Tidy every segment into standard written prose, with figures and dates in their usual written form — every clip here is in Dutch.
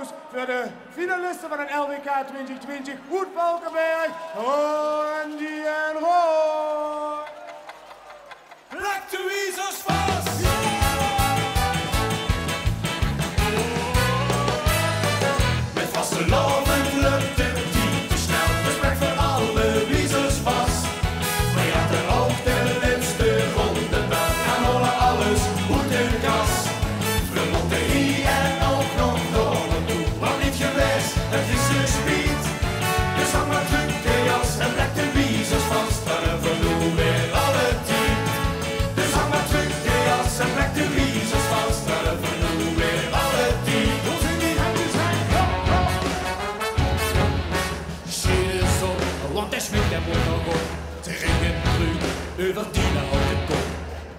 applaus voor de finalisten van het LWK 2020. Hoed Valkenberg, Andy en Roy. Black Tweezers vast! Met vaste loven lukt het niet te snel. Respect voor alle wiezers vast. Maar je had er ook de liefste ronde bel. En hollen alles goed in kas. We moeten hier en ook nog door naartoe. Want niet geweest, het is de speed. Dus hang maar druk de jas en trek de wiezers vast. Dan hebben we weer alle team. Dus hang maar druk de jas en trek de wiezers vast. Dan hebben we weer alle team. Ons in die handen zijn Shit is op, want hij schmikt en wordt nog op. Ze gingen terug, over die naar de kop.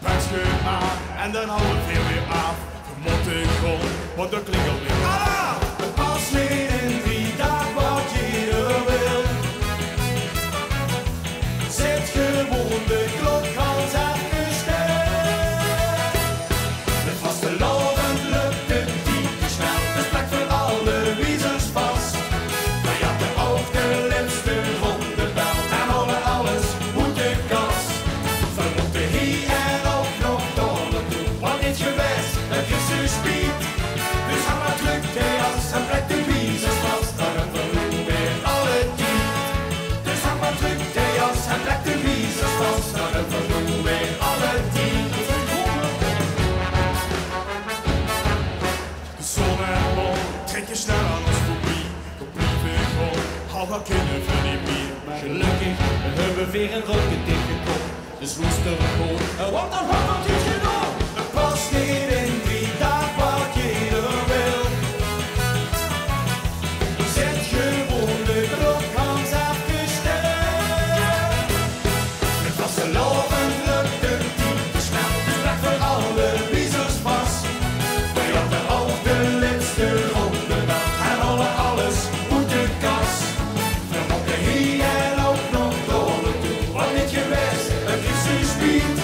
Buikscheur aan en dan houden we weer af. Vermot de grond, want de klingel weer. Ah! Het pas niet in wie dag wat je er wil. Zet gewoon de klok als afgesteld. Met vaste loven lukt het niet te snel. Dus plek voor alle wiezers vast. Wij hadden ook de liefste ronde bel. En hollen alles moet de kas. We moeten hier en ook nog door naartoe. Want niet geweest, het is de speed. Dus hang maar druk de jas en trek de wiezers vast. Dan hebben we weer alle team. Dus hang maar druk de jas en trek de wiezers vast. Dan hebben we weer alle team. De zon en mol trek je snel aan ons voorbij. We blijven gewoon, al wat kunnen we niet meer. Maar gelukkig hebben we weer een rode dikke kop. Dus roesten we gewoon, want dan wordt het niet genoeg. Het past niet in wie dag wat je er wil. Zet gewoon de klok als afgesteld. Met vaste loven lukt het niet te snel. Dus plek voor alle wiezers vast. Wij hadden ook de liefste ronde bel. En hollen alles moet de kas. We moeten hier en ook nog door naartoe. Want niet geweest, het is de speed.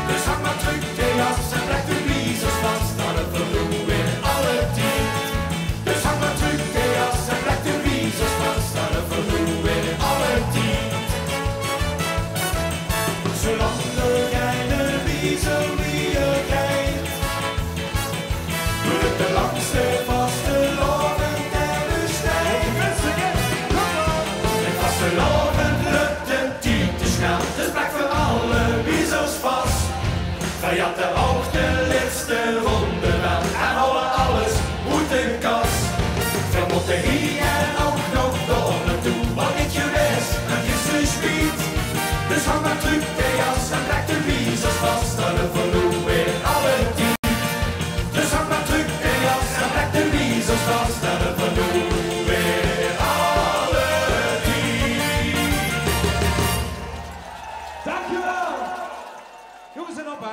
Dus hang maar druk de jas en trek de wiezers vast. Dan hebben we weer alle team. Dus hang maar druk de jas en trek de wiezers vast. Dan hebben we weer alle team. Zolang jij de wiezer wie je kijkt. Doe het de langste vaste loven der bestijgt. Met vaste loven lukt het niet te snel. Dus plek voor alle wiezers vast. Wij hadden ook de liefste ronde wel. En hollen alles moet in kas. We moeten hier en ook nog door naartoe. Want niet geweest, het is de speed. Dus hang maar druk de jas en trek de wiezers vast. Dan hebben we weer alle team. Dus hang maar druk de jas en trek de wiezers vast. Dan hebben we weer alle team. Dankjewel! Jongens en oppa,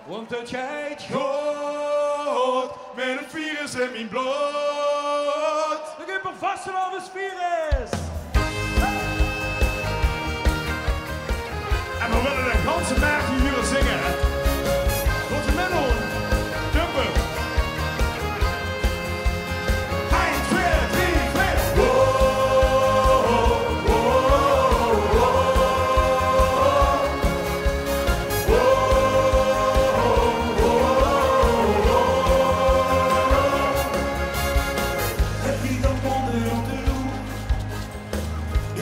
want het geit goed met het virus in mijn bloed. Dan kun je vast wel het virus. En we willen de ganse maart hier zingen. Tot de middel, dumpen. 1, 2, 3, 4. Het lied op onder op de loer.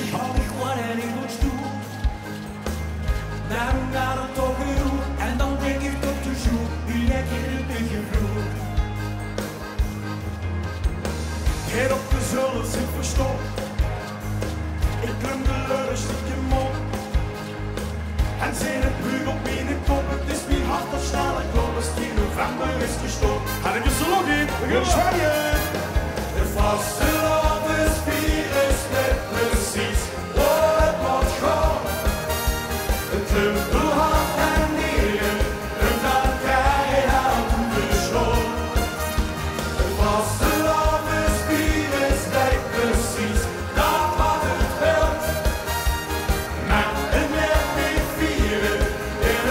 Ik hou me gewoon en ik word stoer. Naar het togeroe. En dan denk ik tot de zoek. Wie lekker een beetje vloer. Heer op de zullen zit verstopt. Ik klem de leuren stiekem op. En zin het buur op mijn kop. Het is mijn hart dat snel en klopt. 10 november is gestopt. En ik is er nog in, we gaan zwaaien. De vaste lovensvirus weet precies waar het moet gaan. Het klimt door hand en nieren, en dan krijg je aan de school. De vaste lovensvirus weet precies dat wat het wilt. Maar het net niet vieren in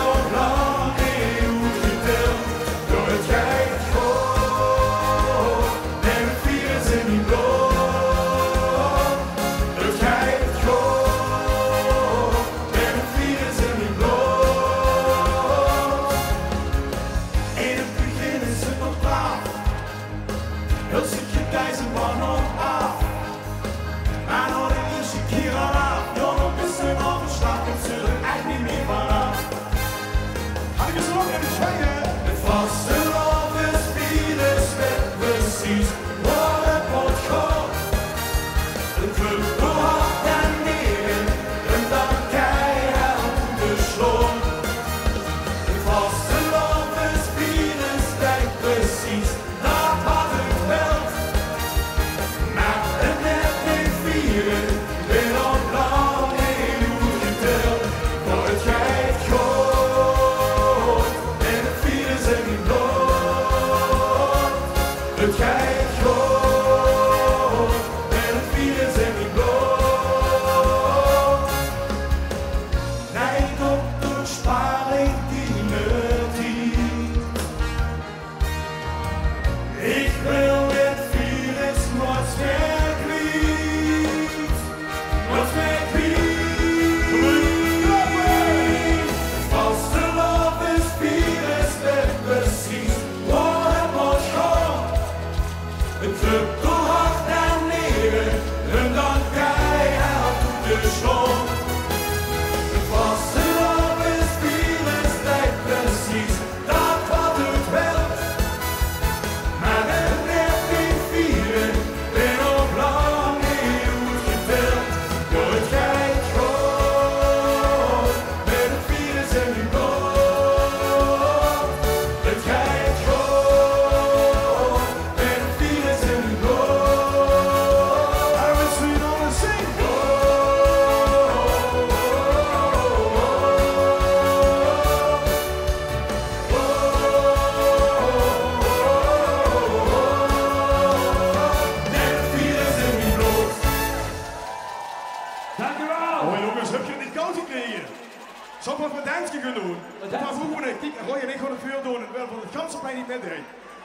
Daar vroegen we niet. Roy en ik gaan het veel doen. En wel van het ganse plein niet meer deed.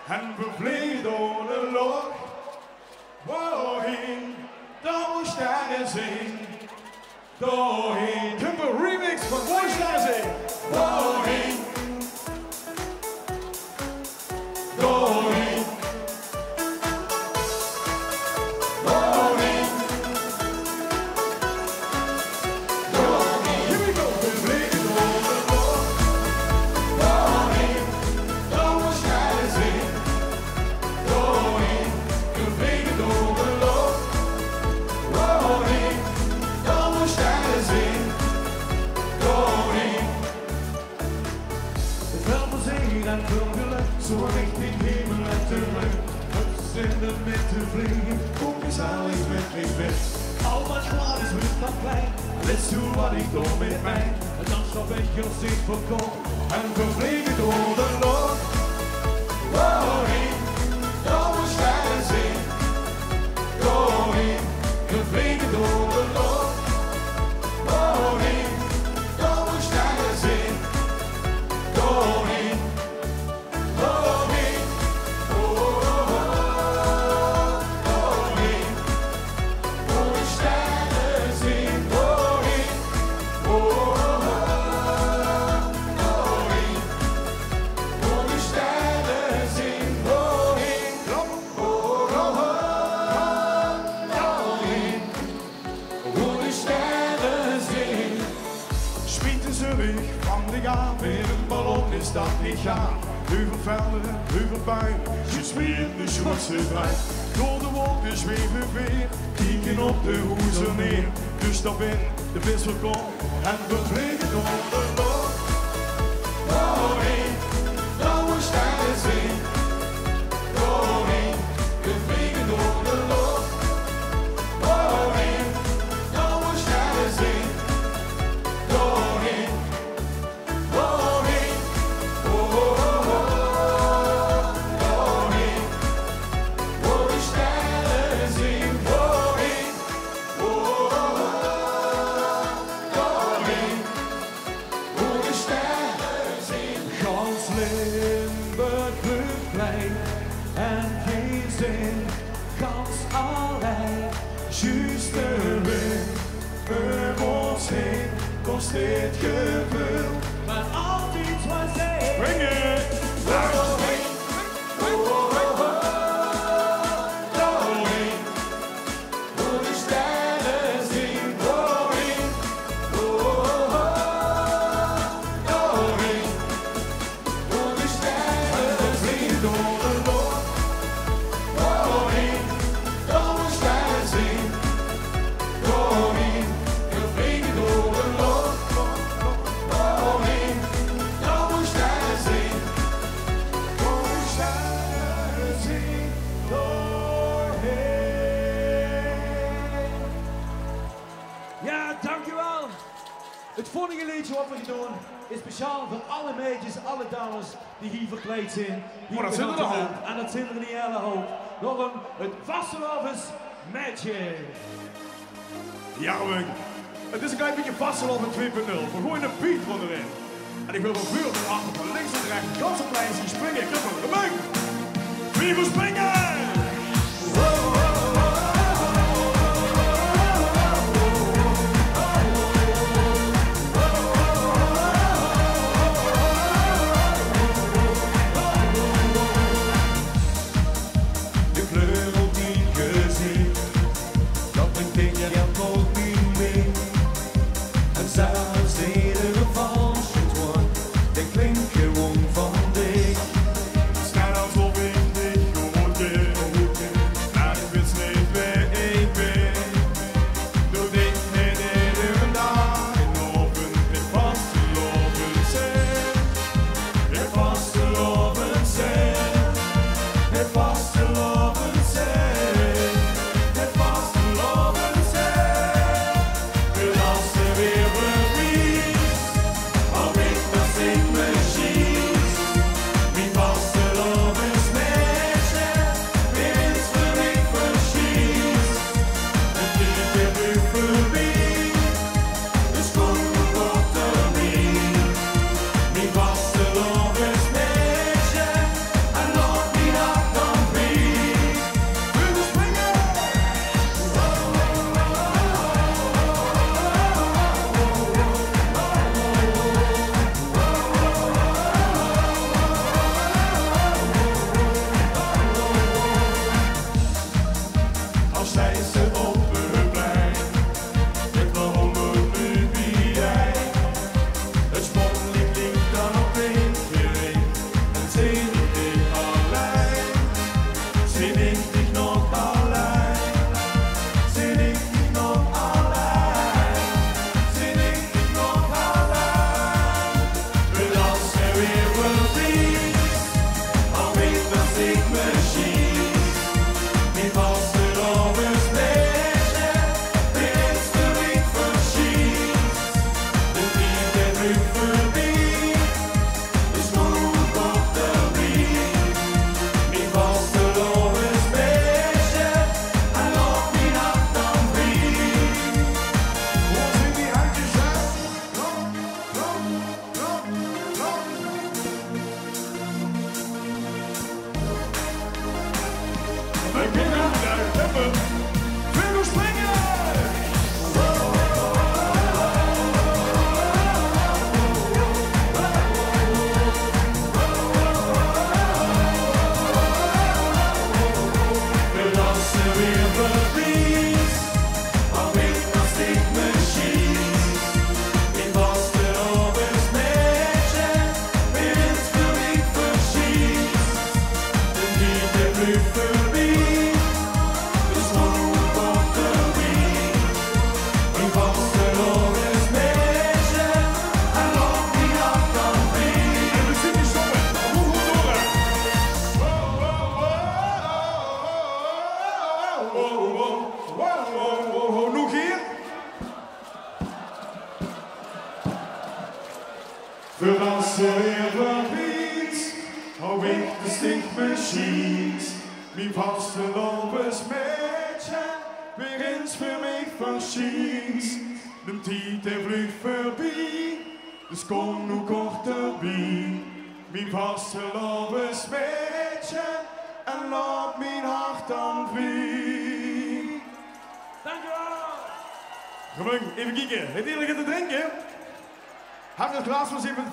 En we vliegen door de lucht. Doorheen, door sterren zien. Doorheen. Kunnen we remix van Mooi Sterren zien. Doorheen. Doorheen. Doorheen. Doorheen. Here we go. We vliegen door de lucht. Doorheen, door sterren zien. Doorheen. We vliegen door de lucht. Doorheen, door sterren zien. Doorheen. Het wel bezien en veel geluk, zo richting hemel en terug. Het in de mitte vliegen, kom eens al eens met me weg. Al wat glad is met dat plein, let's doen wat ik doe met mij. En dan stap ik je zicht voorkomen en we vliegen door de lucht. Doorheen, door sterren zien. Doorheen, we vliegen door de lucht. Doorheen, door sterren zien. Doorheen, doorheen, doorheen, door sterren zien. Doorheen, doorheen, door sterren zien. Doorheen, doorheen, door sterren zien. Schieten ze weg van de gaan, met een ballon is dat niet gaan. Heuvel velden, heuvel buien, je zweert de Schotse bij. Door de wolken zweven weer, kieken op de hoezen neer. Dus stap in, de vis verkomt en we vliegen door de lucht. Doorheen, door sterren zien. Doorheen, we vliegen door de lucht. Doorheen, door sterren zien. Doorheen, doorheen, doorheen, door de sterren zien. Doorheen, doorheen, door de sterren zien. Gans Limburg plein en geen zin, gans alleen, juist de wind om ons heen. Kost dit gevoel, maar altijd wat zij. Bring it! Doorheen, doorheen, door de sterren zien. Doorheen, doorheen, door de sterren zien. Door de lucht, doorheen, door de sterren zien. Doorheen, we vliegen door de lucht. Doorheen, door de sterren zien. Door de sterren zien. Doorheen. Ja, dankjewel. Het volgende liedje wat we gaan doen is speciaal voor alle meisjes, alle dames die hier verkleed zijn. Maar dat zijn er een hoop. En dat zijn er niet hele hoop. Daarom het Vastelovens Magic. Ja, Wing. Het is een klein beetje Vastelof in 2.0. We gooien een beat van erin. En ik wil van vuur naar achter, van links en rechts, kans op plein zien springen. Ik heb een gemeen. Wie wil springen? De kleur op die gezicht, dat brengt ik je nog niet mee. En zelfs iedere valsje toon, dat klinkt gewoon van dich. Schijn alsof ik niet goed ken, maar ik wist niet wie ik ben. Doe dit niet iedere dag in open, ik vasteloven zijn. Ik vasteloven zijn, ik vasteloven zijn, ik vasteloven zijn. En als de weer verliest, hou ik dat ik me zie. weer verlies, al weet dat ik me schiet. Niet als de lovers meisje, weer eens de week verschiet. De tijd en nu voorbij, de schoen op de wieg. Niet als de lovers meisje, en op die nacht dan wie. Hoe zijn die handjes uit? Klop, klop, klop, klop. We kunnen daar hebben. Vero springen! We dansen weer verlies, al weet als ik me schiet. Ik was de lovers meisje, weer eens voor ik verschiet. De niet de vlucht voorbij, de schoen op de wieg. Ik was de lovers meisje, en op die nacht dan wie. En we zingen zo met hoe we doen. Nog hier. We dansen weer verlies, al weet de stink me schiet. Mijn vaste lopers meisje, weer eens voor mij verschiet. De tijd en vlucht voorbij, dus kom nu korterbij. Mijn vaste lopers meisje, en laat mijn hart dan vrij. Dankjewel! Gewoon, even kijken. Heeft iedereen te drinken? Heb je het glaas van even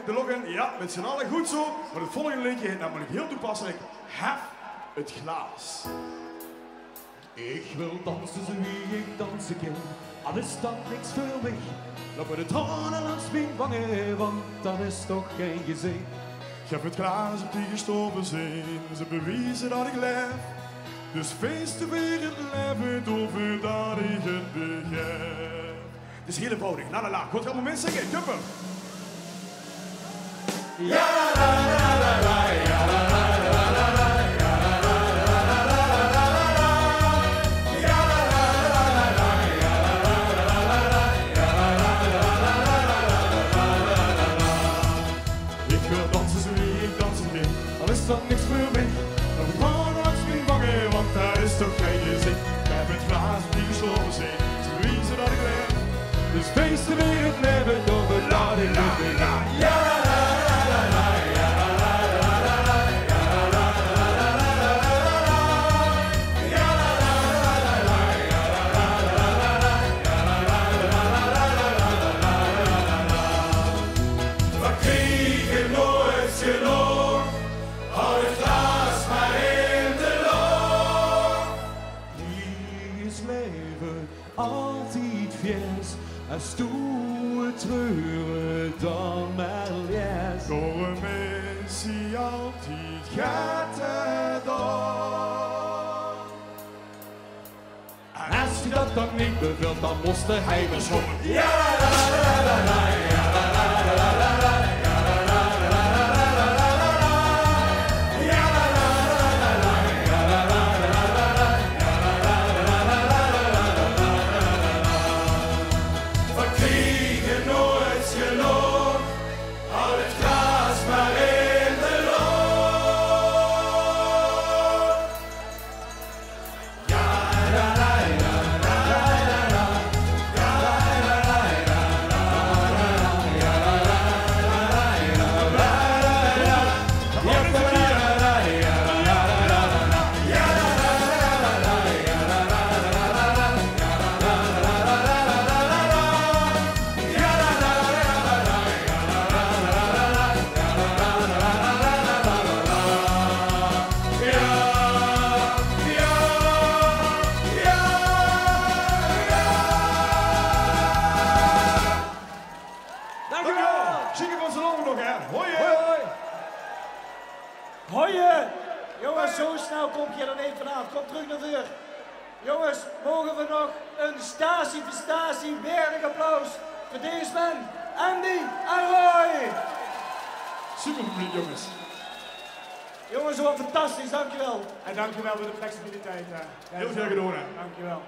te loggen? Ja, met z'n allen goed zo. Maar het volgende liedje is namelijk heel toepasselijk. Hef het glas. Ik wil dansen zo wie ik dansen kan, al is dat niks voor mij. Lopen de tranen langs mijn wangen, want dat is toch geen gezicht. Geef het glas op die gestorven zijn. Ze bewijzen dat ik leef. Dus feesten weer het leven over dat ik het begrijp. Het is heel eenvoudig. La la la. Goed, gaan we mensen zingen. Kuppen. Ik wil dansen zo wie ik dansen kan, al is dat niks voor mij. Dan gewoon langs mijn wangen, want daar is toch geen gezicht. Ik heb het glaas op die gestorven zijn, ze bewijzen dat ik leef. Dus feesten weer het leven, door we laten in de weg. Ja, la la la la, ja la la la la la, ja la la la la la la la la. Ja la la la la la, ja la la la la la, ja la la la la la la la. We kregen nooit genoeg, hou het glas maar in de lucht. Hier is leven altijd vers, en stoer treuren dan maar les. Door een missie altijd gaat het door. En als je dat dan niet bevilt, dan moest hij weer schoppen. Ja la la la la la, ja la la la la la, ja la la la la la la la. Ja la la la la la, ja la la la la la, ja la la la la la la. We kregen nooit genoeg, hou het glas maar in de lucht. Ja la la la la la la, ja la la la la la la, ja la la la la la la. Jongens, zo snel kom je er niet vanaf. Kom terug naar vuur. Jongens, mogen we nog een statie, weer een applaus voor deze man, Andy en Roy. Super publiek, jongens. Jongens, wat fantastisch, dankjewel. En dankjewel voor de flexibiliteit. Heel graag gedaan. Dankjewel.